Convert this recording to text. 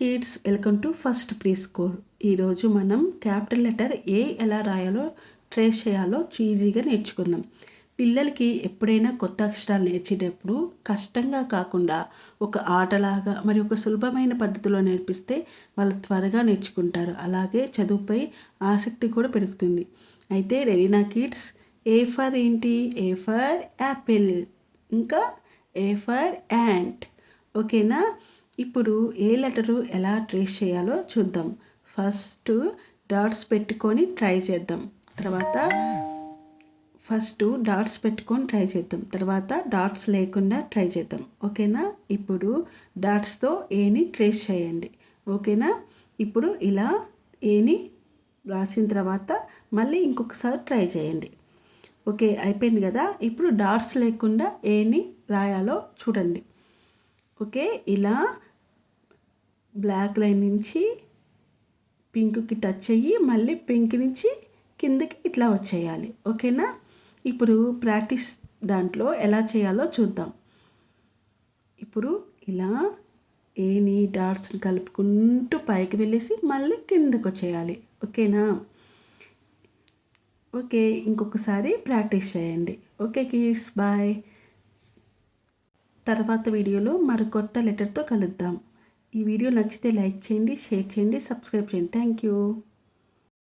Kids welcome to first pre school. ఈరోజు మనం capital letter A ఎలా రాయాలో ట్రేస్ చేయాలో ఈజీగా నేర్చుకుందాం. పిల్లలకి ఎప్పుడైనా కొత్త అక్షరాలు నేర్చేటప్పుడు కష్టంగా కాకుండా ఒక ఆటలాగా మరి ఒక సులభమైన పద్ధతిలో నేర్పిస్తే వాళ్ళు త్వరగా నేర్చుకుంటారు. అలాగే చదువుపై ఆసక్తి కూడా పెరుగుతుంది. అయితే రెడీనా కిడ్స్? ఏ ఫర్ ఏంటి? ఏ ఫర్ యాపిల్, ఇంకా ఏ ఫర్ యాంట్. ఓకేనా? ఇప్పుడు ఏ లెటరు ఎలా ట్రేస్ చేయాలో చూద్దాం. ఫస్ట్ డాట్స్ పెట్టుకొని ట్రై చేద్దాం. తర్వాత డాట్స్ లేకుండా ట్రై చేద్దాం. ఓకేనా? ఇప్పుడు డాట్స్తో ఏని ట్రేస్ చేయండి. ఓకేనా? ఇప్పుడు ఇలా ఏని రాసిన తర్వాత మళ్ళీ ఇంకొకసారి ట్రై చేయండి. ఓకే, అయిపోయింది కదా. ఇప్పుడు డాట్స్ లేకుండా ఏని రాయాలో చూడండి. ఓకే, ఇలా బ్లాక్ లైన్ నుంచి పింక్కి టచ్ అయ్యి మళ్ళీ పింక్ నుంచి కిందకి ఇట్లా వచ్చేయాలి. ఓకేనా? ఇప్పుడు ప్రాక్టీస్ దాంట్లో ఎలా చేయాలో చూద్దాం. ఇప్పుడు ఇలా ఏని డాట్స్ని కలుపుకుంటూ పైకి వెళ్ళేసి మళ్ళీ కిందకు వచ్చేయాలి. ఓకేనా? ఓకే, ఇంకొకసారి ప్రాక్టీస్ చేయండి. Okay kids, bye. తర్వాత వీడియోలో మరికొత్త లెటర్తో కలుద్దాం. ఈ వీడియో నచ్చితే లైక్ చేయండి, షేర్ చేయండి, సబ్స్క్రైబ్ చేయండి. Thank you.